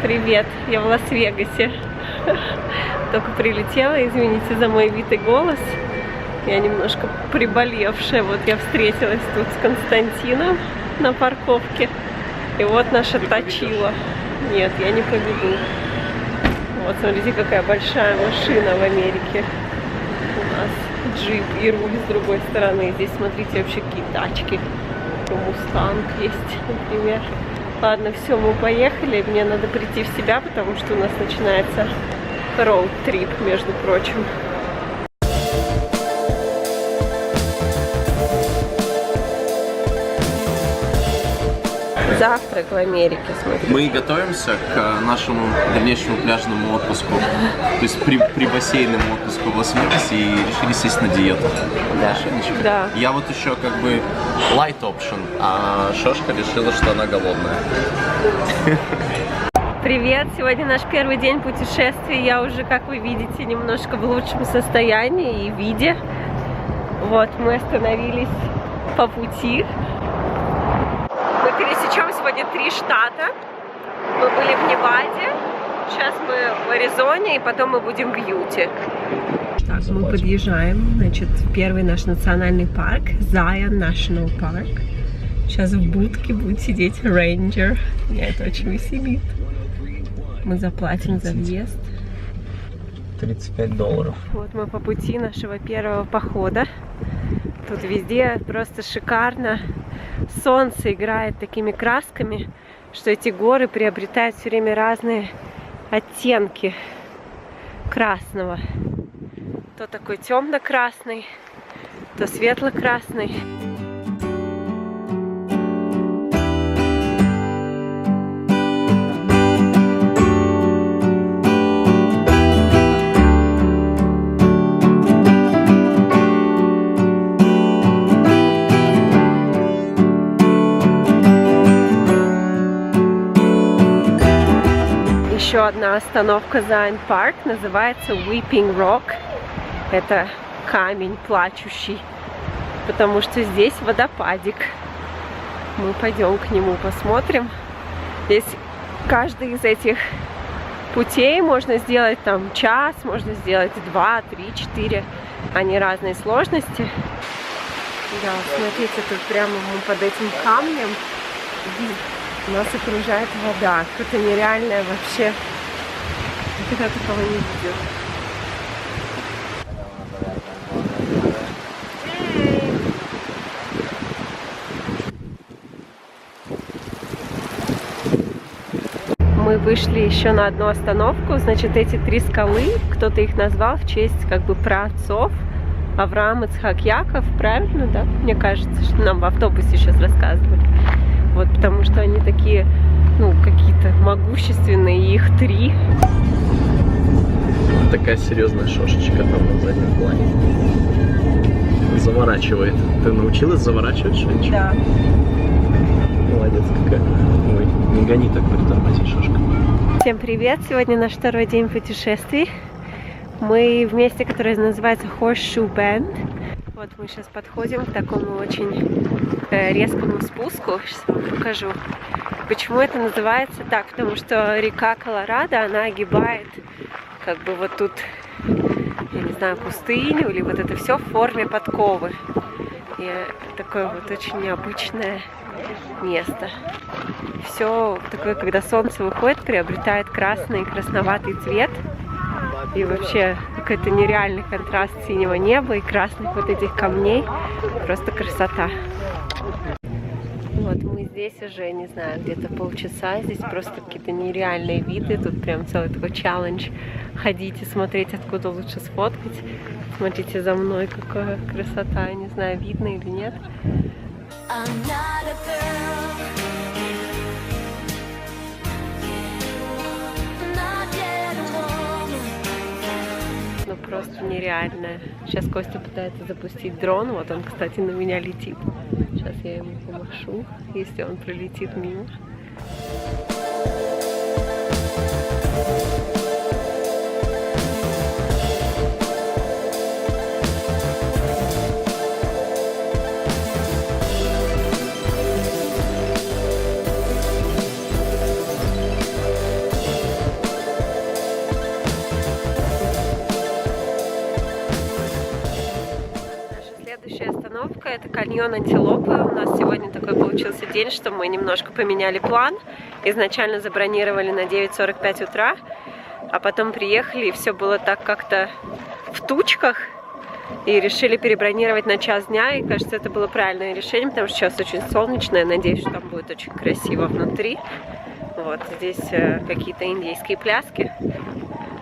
Привет, я в Лас-Вегасе. Только прилетела, извините за мой вид и голос. Я немножко приболевшая. Вот я встретилась тут с Константином на парковке. И вот наша точила. Нет, я не побегу. Вот, смотрите, какая большая машина в Америке. У нас джип и руль с другой стороны. Здесь, смотрите, вообще какие тачки. Мустанг есть, например. Ладно, все, мы поехали. Мне надо прийти в себя, потому что у нас начинается роуд-трип, между прочим. Завтрак в Америке, смотрите. Мы готовимся к нашему дальнейшему пляжному отпуску. То есть при бассейном отпуску в Лас-Вегасе и решили сесть на диету. Да. Да. Я вот еще как бы light option, а Шошка решила, что она голодная. Привет! Сегодня наш первый день путешествия. Я уже, как вы видите, немножко в лучшем состоянии и виде. Вот, мы остановились по пути. Мы пересечем сегодня 3 штата. Мы были в Неваде, сейчас мы в Аризоне, и потом мы будем в Юте. Так, мы подъезжаем, значит, в первый наш национальный парк, Zion National Park. Сейчас в будке будет сидеть рейнджер. Меня это очень веселит. Мы заплатим за въезд. $35. Вот мы по пути нашего первого похода. Тут везде просто шикарно. Солнце играет такими красками, что эти горы приобретают все время разные оттенки красного. То такой темно-красный, то светло-красный. Еще одна остановка Zion Park, называется Weeping Rock. Это камень плачущий, потому что здесь водопадик. Мы пойдем к нему посмотрим. Здесь каждый из этих путей можно сделать там час, можно сделать 2, 3, 4. Они разной сложности. Да, смотрите, тут прямо мы под этим камнем. Нас окружает вода. Что-то нереальное вообще. Никогда такого не видел. Мы вышли еще на одну остановку. Значит, эти 3 скалы, кто-то их назвал в честь как бы праотцов. Авраам, Ицхак, Яков. Правильно, да? Мне кажется, что нам в автобусе сейчас рассказывали. Вот, потому что они такие, ну, какие-то могущественные, их 3. Такая серьезная Шошечка там на заднем плане. Заворачивает. Ты научилась заворачивать что-нибудь? Да. Молодец какая. Ой, не гони так, притормози, Шошка. Всем привет! Сегодня наш второй день путешествий. Мы в месте, которое называется Horseshoe Bend. Вот мы сейчас подходим к такому очень резкому спуску. Сейчас вам покажу. Почему это называется так? Потому что река Колорадо, она огибает как бы вот тут, я не знаю, пустыню или вот это все в форме подковы. И такое вот очень необычное место. Все такое, когда солнце выходит, приобретает красный и красноватый цвет. И вообще какой-то нереальный контраст синего неба и красных вот этих камней. Просто красота. Вот мы здесь уже, не знаю, где-то полчаса. Здесь просто какие-то нереальные виды. Тут прям целый такой челлендж. Ходить и смотреть, откуда лучше сфоткать. Смотрите за мной, какая красота. Не знаю, видно или нет. Ну просто нереально. Сейчас Костя пытается запустить дрон. Вот он, кстати, на меня летит. Сейчас я ему помашу, если он пролетит мимо. каньон Антилопы. У нас сегодня такой получился день, что мы немножко поменяли план. Изначально забронировали на 9:45 утра, а потом приехали, и все было так как-то в тучках. И решили перебронировать на час дня, и кажется, это было правильное решение, потому что сейчас очень солнечно, я надеюсь, что там будет очень красиво внутри. Вот здесь какие-то индийские пляски,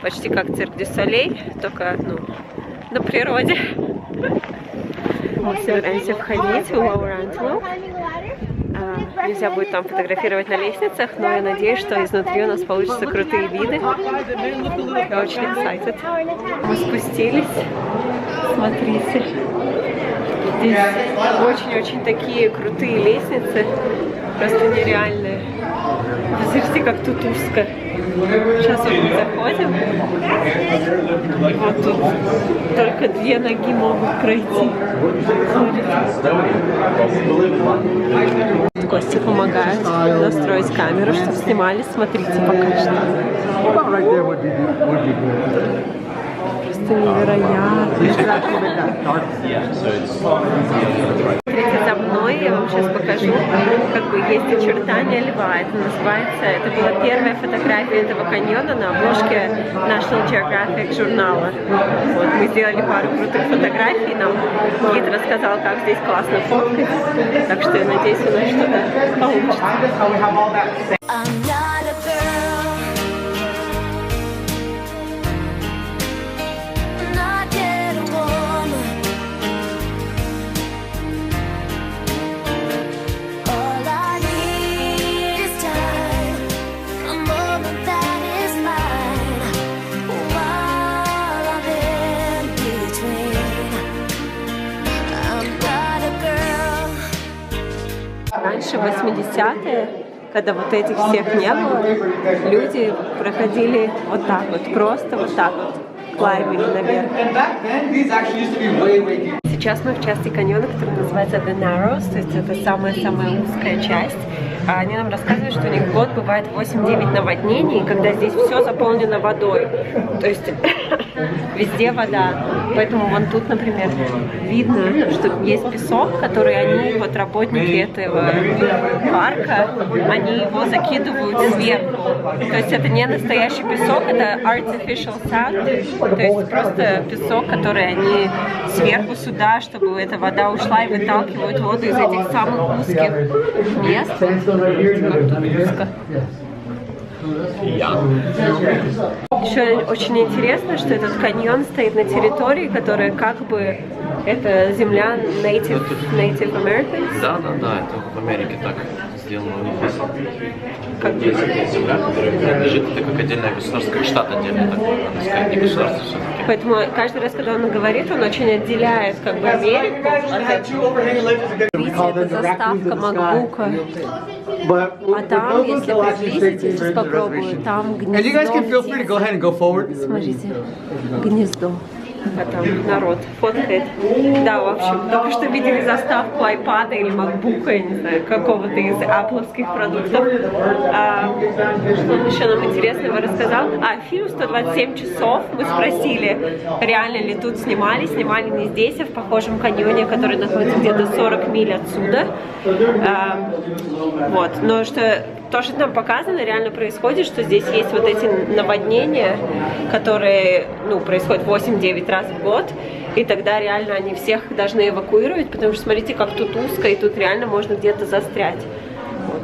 почти как Цирк дю Солей, только на природе. Мы собираемся входить в Lower Antelope. Нельзя будет там фотографировать на лестницах, но я надеюсь, что изнутри у нас получатся крутые виды. Я очень excited. Мы спустились. Смотрите. Здесь очень-очень такие крутые лестницы. Просто нереальные. Посмотрите, как тут узко. Сейчас вот мы заходим. И вот тут только 2 ноги могут пройти. Костя помогает настроить камеру, чтобы снимали. Смотрите пока что. Просто невероятно. Смотрите за мной, я вам сейчас покажу, как бы есть очертания льва. Это называется, это была первая фотография этого каньона на обложке National Geographic журнала. Вот, мы сделали пару крутых фотографий, нам гид рассказал, как здесь классно фоткать. Так что я надеюсь, у нас что-то получится. Раньше, в 80-е, когда вот этих всех не было, люди проходили вот так вот, просто вот так вот, клаймили наверх. Сейчас мы в части каньона, который называется The Narrows, то есть это самая-самая узкая часть. Они нам рассказывают, что у них в год бывает 8-9 наводнений, когда здесь все заполнено водой. То есть везде вода. Поэтому вон тут, например, видно, что есть песок, который они, вот работники этого парка, они его закидывают сверху. То есть это не настоящий песок, это artificial sand. То есть просто песок, который они сверху сюда, чтобы эта вода ушла, и выталкивают воду из этих самых узких мест. Еще очень интересно, что этот каньон стоит на территории, которая как бы это земля Native Americans. Да, это в Америке так сделано у них. Как есть земля, которая принадлежит, это как отдельное государство, как штат отдельно, так можно сказать, не государство все-таки. Поэтому каждый раз, когда он говорит, он очень отделяет как бы Америку. Видите, это заставка макбука. А там, если приблизитесь, сейчас попробую, там гнездо. Смотрите, гнездо. А там народ фоткает. Да, в общем, только что видели заставку iPad или MacBook, я не знаю, какого-то из apple-овских продуктов. Что еще нам интересного рассказал? Фильм «127 часов». Мы спросили, реально ли тут снимали. Снимали не здесь, а в похожем каньоне, который находится где-то 40 миль отсюда. Вот. Но то, что нам показано, реально происходит, что здесь есть вот эти наводнения, которые, происходят 8-9 раз в год, и тогда реально они всех должны эвакуировать, потому что смотрите, как тут узко, и тут реально можно где-то застрять. Вот.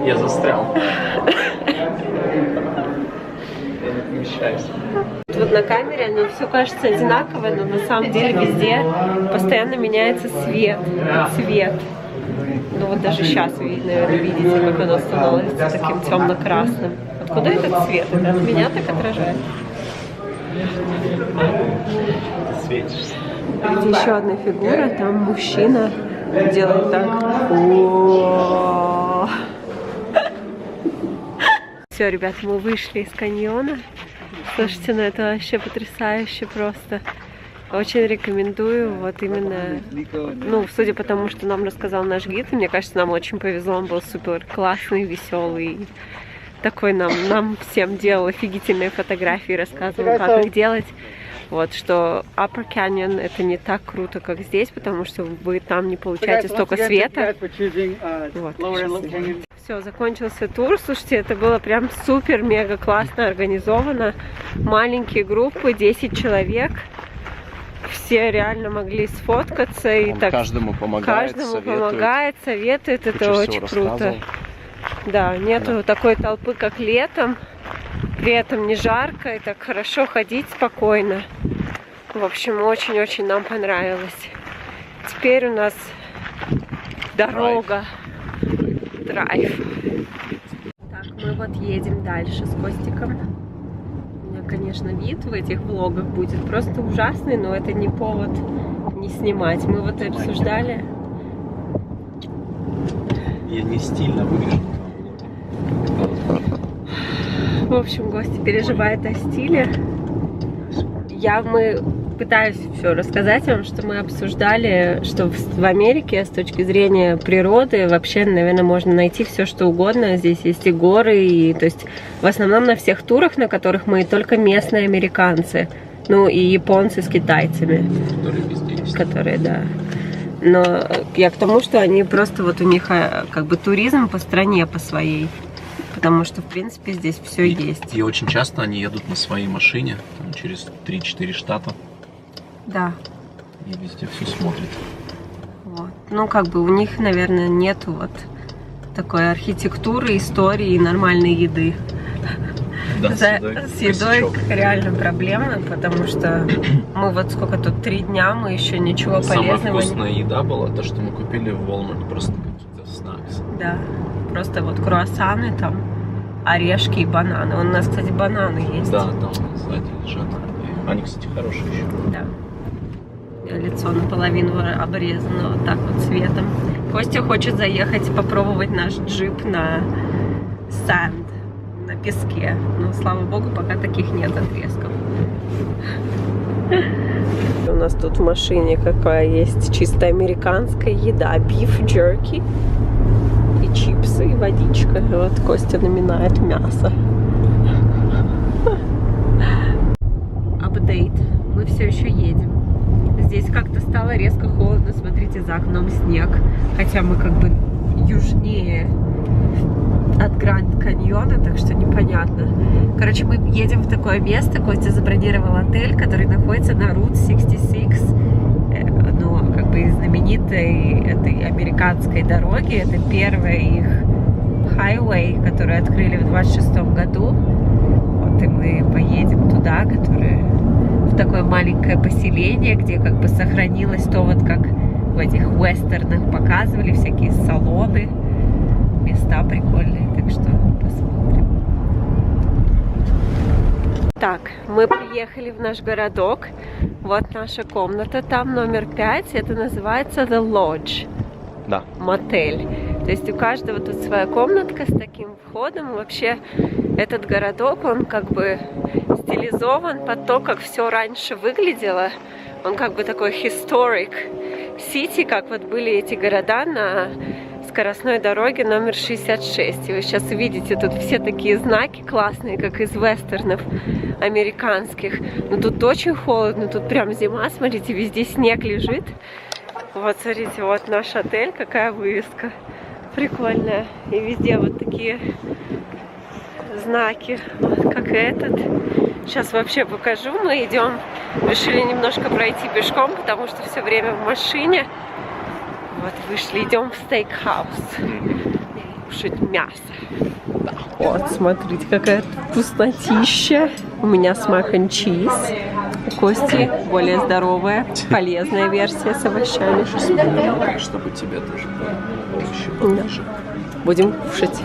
Я застрял. Вот на камере оно все кажется одинаково, но на самом деле везде постоянно меняется цвет. Ну вот даже сейчас вы, наверное, видите, как оно становится таким темно-красным. Откуда этот цвет? Это от меня так отражает. Светишься. Впереди еще одна фигура, там мужчина делает так. Все, ребята, мы вышли из каньона. Слушайте, ну это вообще потрясающе просто. Очень рекомендую, вот именно, судя по тому, что нам рассказал наш гид, мне кажется, нам очень повезло, он был супер классный, веселый, такой нам всем делал офигительные фотографии, рассказывал, как их делать. Вот, что Upper Canyon это не так круто, как здесь, потому что вы там не получаете столько света. Вот, все, закончился тур. Слушайте, это было прям супер-мега классно организовано. Маленькие группы, 10 человек. Все реально могли сфоткаться. И так каждому помогает, советует. Это очень круто. Да, нету такой толпы, как летом. При этом не жарко и так хорошо ходить спокойно. В общем, очень-очень нам понравилось. Теперь у нас дорога. Драйв. Так, мы вот едем дальше с Костиком. У меня, конечно, вид в этих влогах будет просто ужасный, но это не повод не снимать. Мы вот обсуждали. Я не стильно выгляжу. В общем, Костя переживает о стиле. Мы пытаюсь все рассказать вам, что мы обсуждали, что в Америке с точки зрения природы вообще, наверное, можно найти все, что угодно. Здесь есть и горы, и то есть в основном на всех турах, на которых мы только местные американцы, ну и японцы с китайцами, Которые везде есть. которые, да. Но я к тому, что они просто вот у них как бы туризм по стране по своей. Потому что, в принципе, здесь все есть. И очень часто они едут на своей машине, там, через 3-4 штата. Да. И везде все смотрят. Вот. Ну, как бы у них, наверное, нету вот такой архитектуры, истории и нормальной еды. Да, С едой реально проблема, потому что мы вот сколько тут, 3 дня, мы еще ничего полезного. Самая вкусная еда была то, что мы купили в Walmart, просто какие-то снакс. Да, просто вот круассаны там, орешки и бананы. У нас, кстати, бананы есть. Да, там сзади лежат. Они, кстати, хорошие еще. Да. Лицо наполовину обрезано вот так вот цветом. Костя хочет заехать попробовать наш джип на sand, на песке. Но, слава богу, пока таких нет отрезков. У нас тут в машине какая есть чисто американская еда. Beef jerky и чипсы, и водичка. И вот Костя наминает мясо. Апдейт. Мы все еще едем. Здесь как-то стало резко холодно. Смотрите, за окном снег. Хотя мы как бы южнее от Гранд Каньона, так что непонятно. Короче, мы едем в такое место. Костя забронировал отель, который находится на Route 66. Ну, как бы знаменитой этой американской дороги. Это первая их highway, которую открыли в 26-м году. Вот и мы поедем туда, которое в такое маленькое поселение, где как бы сохранилось то, вот как в этих вестернах показывали, всякие салоны, места прикольные, так что посмотрим. Так, мы приехали в наш городок. Вот наша комната, там номер 5, это называется The Lodge. Да. Мотель. То есть у каждого тут своя комнатка с таким входом. Вообще этот городок, он как бы стилизован под то, как все раньше выглядело. Он как бы такой historic city, как вот были эти города на скоростной дороге номер 66. И вы сейчас увидите тут все такие знаки классные, как из вестернов американских. Но тут очень холодно, тут прям зима, смотрите, везде снег лежит. Вот, смотрите, вот наш отель, какая вывеска прикольная. И везде вот такие знаки, вот как этот. Сейчас вообще покажу. Мы идем, решили немножко пройти пешком, потому что все время в машине. Вот, вышли, идем в стейкхаус кушать мясо. Вот, смотрите, какая вкуснотища. У меня с mac and cheese. У Кости более здоровая, полезная версия с овощами. Чтобы тебе тоже было овощи. Да. Будем кушать.